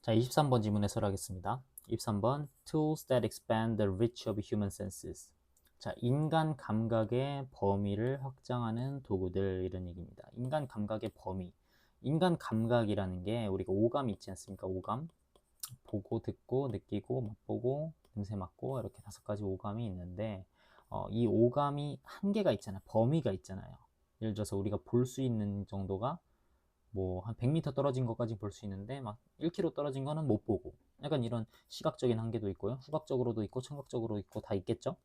자, 23번 지문 해설하겠습니다. 23번 Tools that expand the reach of human senses. 자, 인간 감각의 범위를 확장하는 도구들 이런 얘기입니다. 인간 감각의 범위. 인간 감각이라는 게 우리가 오감이 있지 않습니까? 오감. 보고, 듣고, 느끼고, 맛보고, 냄새 맡고 이렇게 5가지 오감이 있는데 이 오감이 한계가 있잖아요. 범위가 있잖아요. 예를 들어서 우리가 볼 수 있는 정도가 뭐 한 100m 떨어진 것까지 볼 수 있는데 막 1km 떨어진 거는 못 보고 약간 이런 시각적인 한계도 있고요. 후각적으로도 있고 청각적으로 있고 다 있겠죠.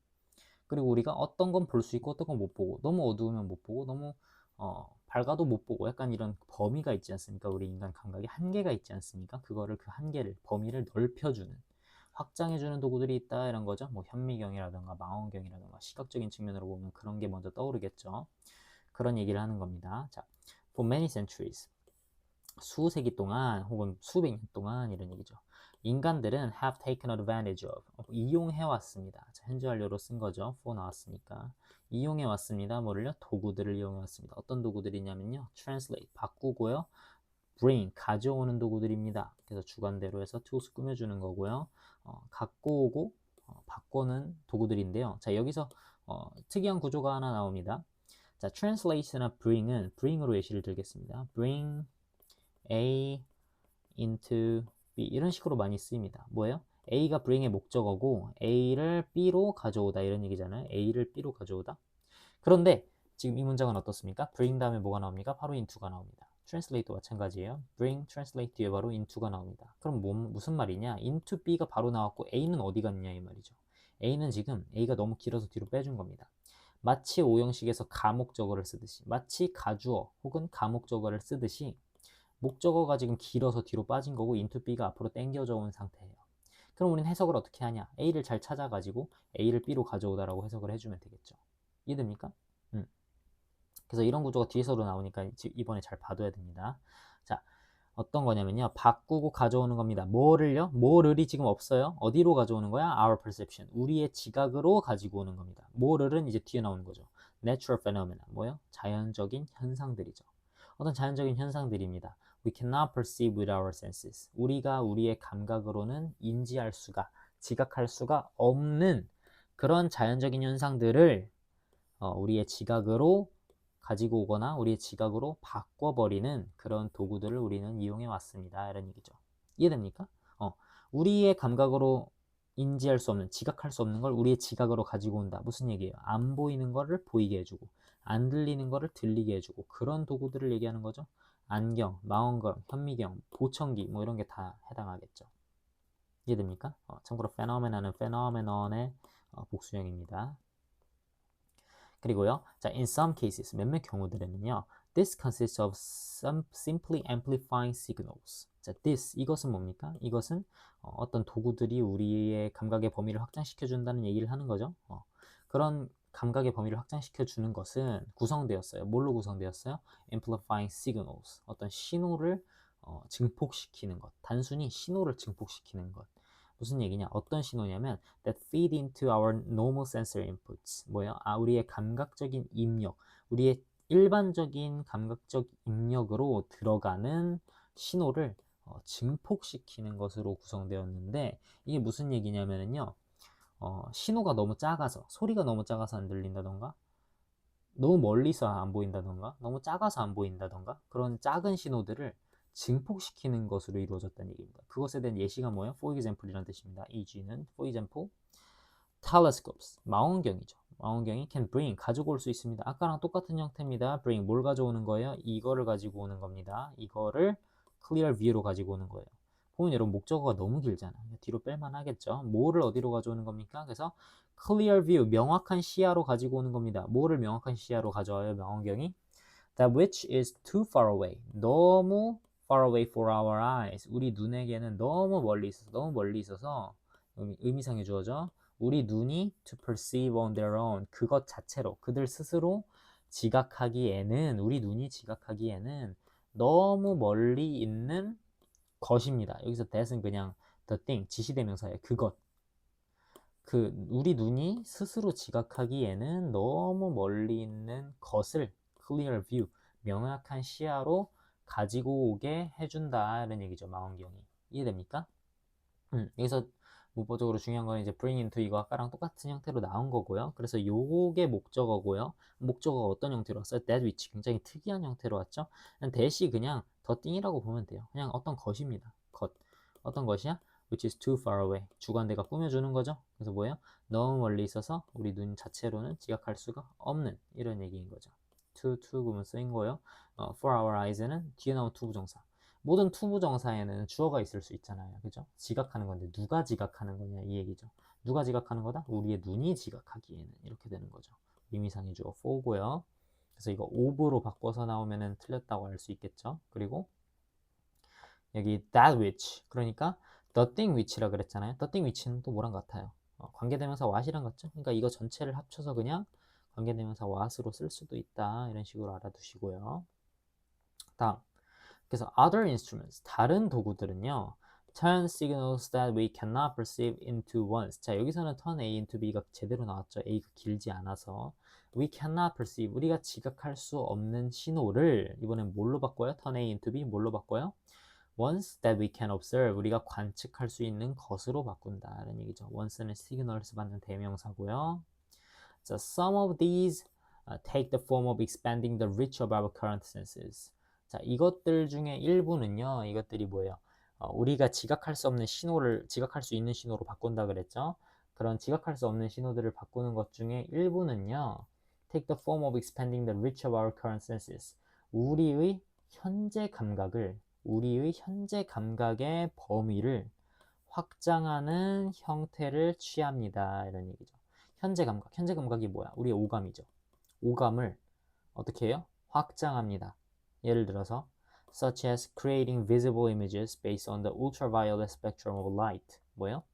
그리고 우리가 어떤 건 볼 수 있고 어떤 건 못 보고 너무 어두우면 못 보고 너무 밝아도 못 보고 약간 이런 범위가 있지 않습니까? 우리 인간 감각에 한계가 있지 않습니까? 그거를 그 한계를 범위를 넓혀주는 확장해주는 도구들이 있다 이런 거죠. 뭐 현미경이라든가 망원경이라든가 시각적인 측면으로 보면 그런 게 먼저 떠오르겠죠. 그런 얘기를 하는 겁니다. 자, for many centuries 수세기 동안 혹은 수백 년 동안 이런 얘기죠. 인간들은 have taken advantage of 이용해 왔습니다. 자, 현재 완료로 쓴 거죠. for 나왔으니까 이용해 왔습니다. 뭐를요? 도구들을 이용해 왔습니다. 어떤 도구들이냐면요. translate 바꾸고요. bring 가져오는 도구들입니다. 그래서 주관대로 해서 tools 꾸며주는 거고요. 갖고 오고 바꾸는 도구들인데요. 자, 여기서 특이한 구조가 하나 나옵니다. 자, translate나 bring으로 예시를 들겠습니다. bring A into B 이런 식으로 많이 쓰입니다. 뭐예요? A가 bring의 목적어고 A를 B로 가져오다 이런 얘기잖아요. A를 B로 가져오다. 그런데 지금 이 문장은 어떻습니까? bring 다음에 뭐가 나옵니까? 바로 into가 나옵니다. translate도 마찬가지예요. bring, translate 뒤에 바로 into가 나옵니다. 그럼 무슨 말이냐? into B가 바로 나왔고 A는 어디 갔냐 이 말이죠. A는 지금 A가 너무 길어서 뒤로 빼준 겁니다. 마치 오형식에서 가목적어를 쓰듯이 마치 가주어 혹은 가목적어를 쓰듯이 목적어가 지금 길어서 뒤로 빠진 거고 into B가 앞으로 당겨져 온 상태예요. 그럼 우리는 해석을 어떻게 하냐? A를 잘 찾아가지고 A를 B로 가져오다라고 해석을 해주면 되겠죠. 이해됩니까? 그래서 이런 구조가 뒤에서도 나오니까 이번에 잘 봐둬야 됩니다. 자, 어떤 거냐면요. 바꾸고 가져오는 겁니다. 뭐를요? 뭐를이 지금 없어요. 어디로 가져오는 거야? Our perception. 우리의 지각으로 가지고 오는 겁니다. 뭐를은 이제 뒤에 나오는 거죠. Natural phenomena. 뭐요? 자연적인 현상들이죠. 어떤 자연적인 현상들입니다. We cannot perceive with our senses. 우리가 우리의 감각으로는 인지할 수가, 지각할 수가 없는 그런 자연적인 현상들을 우리의 지각으로 가지고 오거나 우리의 지각으로 바꿔버리는 그런 도구들을 우리는 이용해 왔습니다. 이런 얘기죠. 이해됩니까? 우리의 감각으로 인지할 수 없는, 지각할 수 없는 걸 우리의 지각으로 가지고 온다. 무슨 얘기예요? 안 보이는 거를 보이게 해주고, 안 들리는 거를 들리게 해주고, 그런 도구들을 얘기하는 거죠. 안경, 망원경, 현미경, 보청기, 뭐 이런 게 다 해당하겠죠. 이해됩니까? 참고로 phenomenon은 phenomenon의 복수형입니다. 그리고요, 자, in some cases, 몇몇 경우들에는요, this consists of some simply amplifying signals. 자, 이것은 뭡니까? 이것은 어떤 도구들이 우리의 감각의 범위를 확장시켜 준다는 얘기를 하는 거죠. 그런 감각의 범위를 확장시켜 주는 것은 구성되었어요. 뭘로 구성되었어요? amplifying signals. 어떤 신호를 증폭시키는 것. 단순히 신호를 증폭시키는 것. 무슨 얘기냐? 어떤 신호냐면 that feed into our normal sensory inputs. 뭐예요? 우리의 감각적인 입력, 우리의 일반적인 감각적 입력으로 들어가는 신호를 증폭시키는 것으로 구성되었는데 이게 무슨 얘기냐면요. 신호가 너무 작아서 소리가 너무 작아서 안 들린다던가 너무 멀리서 안 보인다던가 너무 작아서 안 보인다던가 그런 작은 신호들을 증폭시키는 것으로 이루어졌다는 얘기입니다. 그것에 대한 예시가 뭐예요? For example이라는 뜻입니다. EG는 for example, telescopes, 망원경이죠. 망원경이 can bring, 가지고 올 수 있습니다. 아까랑 똑같은 형태입니다. bring, 뭘 가져오는 거예요? 이거를 가지고 오는 겁니다. 이거를 clear view로 가지고 오는 거예요. 보면 여러분 목적어가 너무 길잖아요. 뒤로 뺄만 하겠죠. 뭐를 어디로 가져오는 겁니까? 그래서 clear view, 명확한 시야로 가지고 오는 겁니다. 뭐를 명확한 시야로 가져와요? 망원경이? That which is too far away. 너무 far away for our eyes. 우리 눈에게는 너무 멀리 있어서 의미상의 주어죠. 우리 눈이 to perceive on their own. 그것 자체로, 그들 스스로 우리 눈이 지각하기에는 너무 멀리 있는 것입니다. 여기서 that은 그냥 the thing, 지시대명사예요. 그것. 우리 눈이 스스로 지각하기에는 너무 멀리 있는 것을 clear view, 명확한 시야로 가지고 오게 해준다 이런 얘기죠. 망원경이. 이해됩니까? 여기서 문법적으로 중요한 건 이제 bring into 이거 아까랑 똑같은 형태로 나온 거고요. 그래서 요게 목적어고요. 목적어가 어떤 형태로 왔어요? that which 굉장히 특이한 형태로 왔죠. that이 그냥 the thing이라고 보면 돼요. 그냥 어떤 것입니다. 것. 어떤 것이야? which is too far away. 주관대가 꾸며주는 거죠. 그래서 뭐예요? 너무 멀리 있어서 우리 눈 자체로는 지각할 수가 없는 이런 얘기인 거죠. to 구문 쓰인 거예요. for our eyes는 뒤에 나온 to 부정사. 모든 투부정사에는 주어가 있을 수 있잖아요. 그죠? 지각하는 건데 누가 지각하는 거냐 이 얘기죠. 누가 지각하는 거다? 우리의 눈이 지각하기에는 이렇게 되는 거죠. 의미상의 주어 for고요. 그래서 이거 of로 바꿔서 나오면은 틀렸다고 할 수 있겠죠. 그리고 여기 that which 그러니까 the thing which라 그랬잖아요. the thing which는 또 뭐랑 같아요? 관계대명사 what이랑 같죠? 그러니까 이거 전체를 합쳐서 그냥 관계대명사 what으로 쓸 수도 있다. 이런 식으로 알아두시고요. 다음 그래서 other instruments, 다른 도구들은요. turn signals that we cannot perceive into ones. 자, 여기서는 turn A into B가 제대로 나왔죠. A가 길지 않아서. we cannot perceive, 우리가 지각할 수 없는 신호를 이번엔 뭘로 바꿔요? turn A into B 뭘로 바꿔요? ones that we can observe, 우리가 관측할 수 있는 것으로 바꾼다. 라는 얘기죠. once는 signals 받는 대명사고요. 자, some of these take the form of expanding the reach of our current senses. 자, 이것들 중에 일부는요. 이것들이 뭐예요? 우리가 지각할 수 없는 신호를 지각할 수 있는 신호로 바꾼다 그랬죠? 그런 지각할 수 없는 신호들을 바꾸는 것 중에 일부는요. take the form of expanding the reach of our current senses. 우리의 현재 감각의 범위를 확장하는 형태를 취합니다. 이런 얘기죠. 현재 감각이 뭐야? 우리의 오감이죠. 오감을 어떻게 해요? 확장합니다. 예를 들어서 such as creating visible images based on the ultraviolet spectrum of light. 뭐예요?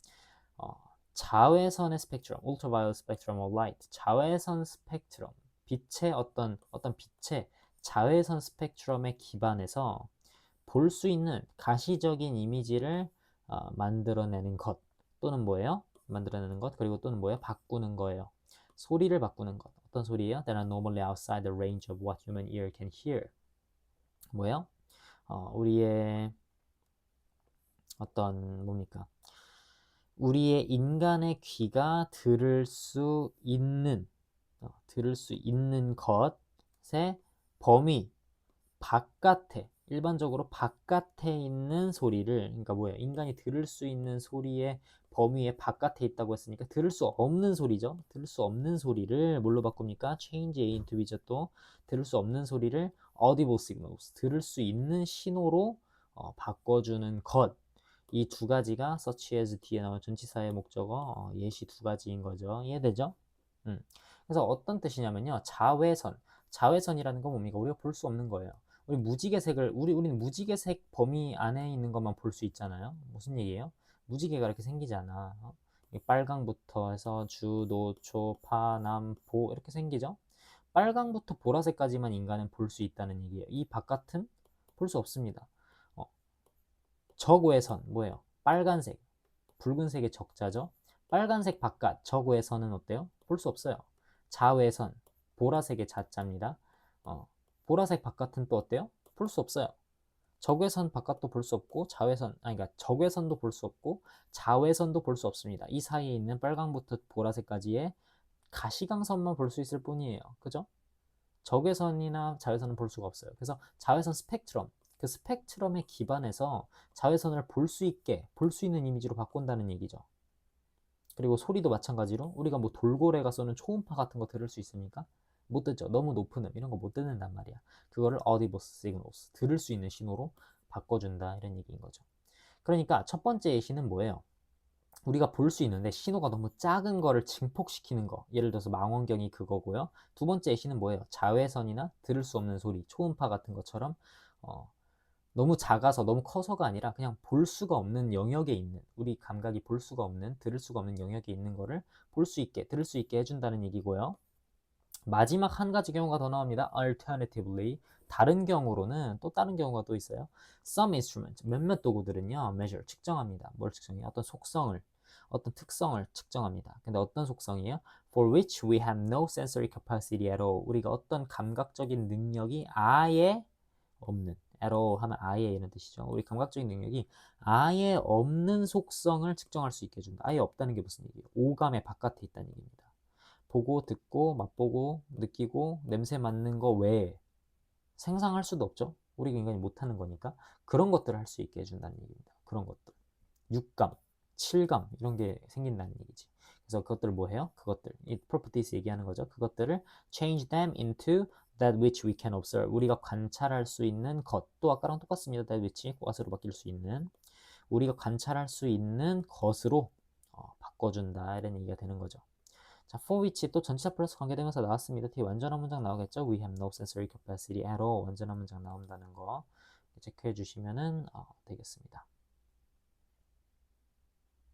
자외선의 스펙트럼, ultraviolet spectrum of light. 자외선 스펙트럼, 빛의 어떤 빛의 자외선 스펙트럼에 기반해서 볼 수 있는 가시적인 이미지를 만들어내는 것 또는 뭐예요? 만들어내는 것 그리고 또는 뭐예요? 바꾸는 거예요. 소리를 바꾸는 것. 어떤 소리예요? That are normally outside the range of what human ear can hear. 뭐예요? 우리의 어떤 뭡니까? 우리의 인간의 귀가 들을 수 있는 것의 범위 바깥에 일반적으로 바깥에 있는 소리를 그러니까 뭐예요? 인간이 들을 수 있는 소리의 범위의 바깥에 있다고 했으니까 들을 수 없는 소리죠. 들을 수 없는 소리를 뭘로 바꿉니까? change A into B죠. 또 들을 수 없는 소리를 audible signals 들을 수 있는 신호로 바꿔주는 것. 이 두 가지가 such as 뒤에 나온 전치사의 목적어 예시 두 가지인 거죠. 이해되죠? 그래서 어떤 뜻이냐면요. 자외선이라는 건 뭡니까? 우리가 볼 수 없는 거예요. 우리는 무지개색 범위 안에 있는 것만 볼 수 있잖아요. 무슨 얘기예요? 무지개가 이렇게 생기잖아. 빨강부터 해서 주, 노, 초, 파, 남, 보 이렇게 생기죠. 빨강부터 보라색까지만 인간은 볼 수 있다는 얘기예요. 이 바깥은 볼 수 없습니다. 적외선 뭐예요? 빨간색, 붉은색의 적자죠. 빨간색 바깥 적외선은 어때요? 볼 수 없어요. 자외선 보라색의 자자입니다. 보라색 바깥은 또 어때요? 볼 수 없어요. 적외선 바깥도 볼 수 없고 그러니까 적외선도 볼 수 없고 자외선도 볼 수 없습니다. 이 사이에 있는 빨강부터 보라색까지의 가시광선만 볼 수 있을 뿐이에요. 그죠? 적외선이나 자외선은 볼 수가 없어요. 그래서 자외선 스펙트럼, 그 스펙트럼에 기반해서 자외선을 볼 수 있는 이미지로 바꾼다는 얘기죠. 그리고 소리도 마찬가지로 우리가 뭐 돌고래가 쏘는 초음파 같은 거 들을 수 있습니까? 못 듣죠. 너무 높은 이런 거 못 듣는단 말이야. 그거를 audible signals, 들을 수 있는 신호로 바꿔준다 이런 얘기인 거죠. 그러니까 첫 번째 예시는 뭐예요? 우리가 볼 수 있는데 신호가 너무 작은 거를 증폭시키는 거. 예를 들어서 망원경이 그거고요. 두 번째 예시는 뭐예요? 자외선이나 들을 수 없는 소리, 초음파 같은 것처럼 너무 작아서 너무 커서가 아니라 그냥 볼 수가 없는 영역에 있는 우리 감각이 볼 수가 없는 들을 수가 없는 영역에 있는 거를 볼 수 있게 들을 수 있게 해준다는 얘기고요. 마지막 한 가지 경우가 더 나옵니다. Alternatively 다른 경우로는 또 다른 경우가 또 있어요. Some instruments 몇몇 도구들은요 measure 측정합니다. 뭘 측정해요? 어떤 특성을 측정합니다. 근데 어떤 속성이에요? For which we have no sensory capacity at all. 우리가 어떤 감각적인 능력이 아예 없는 at all 하면 아예 이런 뜻이죠. 우리 감각적인 능력이 아예 없는 속성을 측정할 수 있게 해준다. 아예 없다는 게 무슨 얘기예요? 오감의 바깥에 있다는 얘기입니다. 보고 듣고 맛보고 느끼고 냄새 맡는 거 외에 생성할 수도 없죠. 우리 인간이 못하는 거니까 그런 것들을 할 수 있게 해준다는 얘기입니다. 그런 것들. 육감, 칠감 이런 게 생긴다는 얘기지. 그래서 그것들을 뭐 해요? 그것들, 이 properties 얘기하는 거죠. 그것들을 change them into that which we can observe. 우리가 관찰할 수 있는 것. 또 아까랑 똑같습니다. that which what으로 바뀔 수 있는 우리가 관찰할 수 있는 것으로 바꿔준다 이런 얘기가 되는 거죠. 자, for which 또 전치사 플러스 관계대명사 나왔습니다. 뒤에 완전한 문장 나오겠죠? We have no sensory capacity at all. 완전한 문장 나온다는 거 체크해 주시면 되겠습니다.